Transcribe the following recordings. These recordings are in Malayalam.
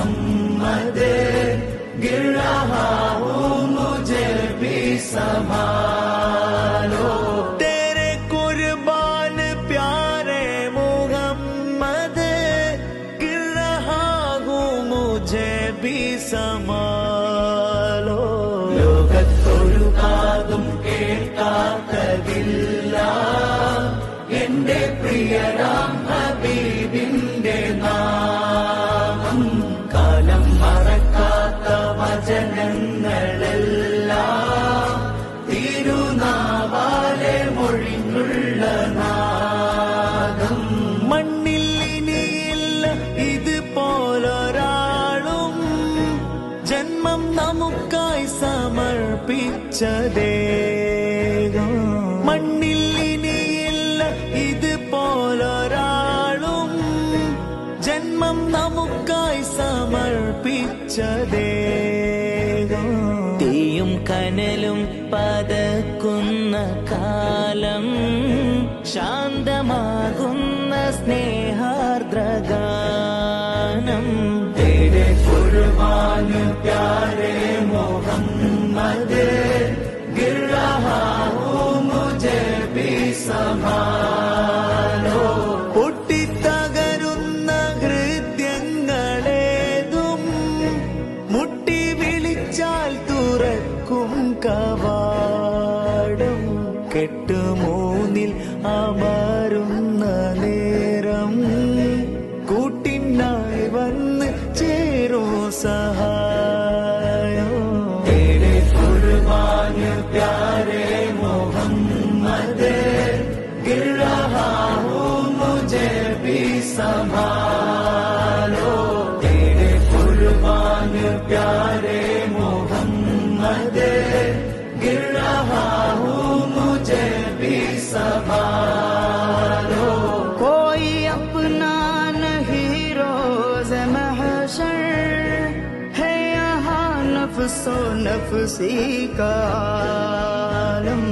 मोहम्मद गिर रहा हूँ मुझे भी संभालो। तेरे कुर्बान प्यारे मोहम्मद गिर रहा हूँ मुझे भी संभालो। ലോകത്തൊഴുകാതും കേൾക്കാത്തതില്ല എന്റെ പ്രിയരാം ഹബീബിന്റെ നാമം. കാലം മറക്കാത്ത വചനങ്ങളെല്ലാം തിരുനാവാലെ മൊഴിഞ്ഞുള്ള നാദം. മണ്ണിൽ ഇനിയില്ല ഇതുപോലൊരാളും ജന്മം നമുക്കായി സമർപ്പിച്ച ദേഹം. മണ്ണിൽ ഇനിയില്ല ഇതുപോലൊരാളും ജന്മം നമുക്കായി സമർപ്പിച്ച ദേഹം. തീയും കനലും പതക്കുന്ന കാലം ശാന്തമാകുന്ന സ്നേഹാർദ്രഗാനം. तेरे कुर्बान प्यारे मोहम्मद गिर रहा हूँ मुझे भी संभालो. പൊട്ടിത്തകരുന്ന ഹൃദയങ്ങളേതും മുട്ടി വിളിച്ചാൽ തുറക്കും കവാടം. കെട്ടുമൂന്നിൽ അമരുന്ന നേരം കൂട്ടിനായി വന്ന് ചേരോ സഹായം. तेरे कुर्बान प्यारे मोहम्मद गिर रहा हूँ मुझे भी संभालो. तेरे कुर्बान प्यारे मोहम्मद गिर रहा हूँ मुझे भी संभालो. कोई अपना नहीं रोज़ महशर है यहाँ नफ्सो नफ्सी का आलम.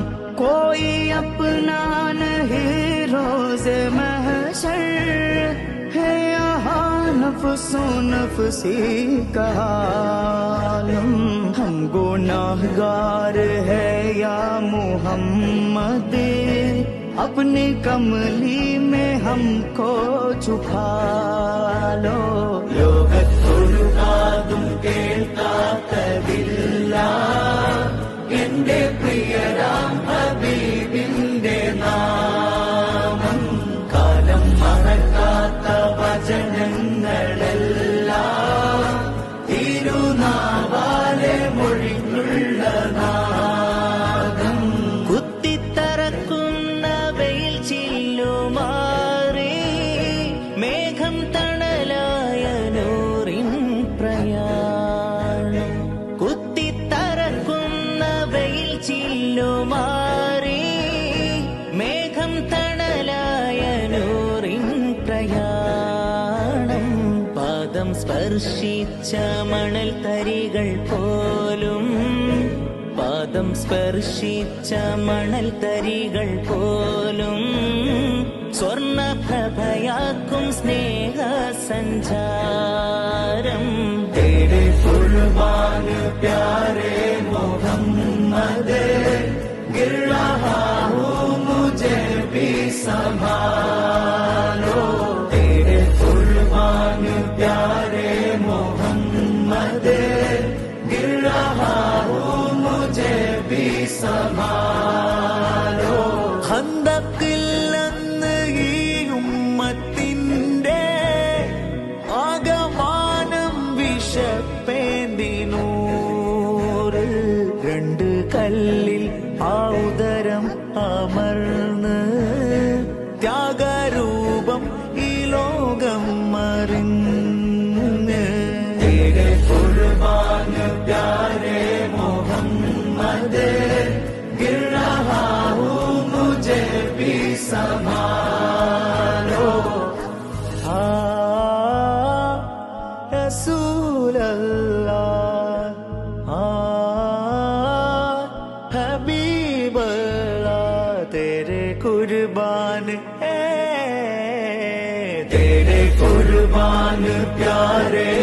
कोई अपना नहीं रोज़ महशर है यहाँ नफ्सो नफ्सी का आलम. हम गुनाहगार है या मुहम्मद अपनी कमली में हमको छुपा लो. ലോകത്തൊഴുകാതും കേൾക്കാത്തതില്ല എന്റെ പ്രിയരാം ഹബീബിന്റെ നാമം. കാലം മറക്കാത്ത വചനങ്ങളെല്ലാം തിരുനാവാലെ മൊഴിഞ്ഞുള്ള നാദം. കുത്തിത്തറക്കുന്ന വെയിൽ ചില്ലുമാറി മേഘം തണലായ നൂറിൻ പ്രയാണം. കുത്തിത്തറക്കുന്ന വെയിൽ ചില്ലുമാറി മേഘം തണലായ നൂറിൻ പ്രയാണം. പാദം സ്പർശിച്ച മണൽ തരികൾ പോലും പാദം സ്പർശിച്ച മണൽ തരികൾ പോലും സ്വർണപ്രഭയാക്കും സ്നേഹ സഞ്ചാരം. तेरे कुर्बान प्यारे मोहम्मद गिर रहा हूँ मुझे भी संभालो. तेरे कुर्बान प्यारे मोहम्मद गिर रहा हूँ मुझे भी संभालो. ഖന്തക്കിൽ അന്ന് ഈ ഉമ്മത്തിന്റെ ആകമാനം വിഷപ്പേന്തിനൂറ്. രണ്ട് കല്ലിൽ ഔദരം അമർന്ന് ത്യാഗരൂപം ഈ ലോകം മറിഞ്ഞ്. तेरे कुर्बान प्यारे मोहम्मद गिर रहा हूँ मुझे भी संभालो. रसूल अल्लाह हबीब अल्लाह तेरे कुर्बान है. तेरे कुर्बान प्यारे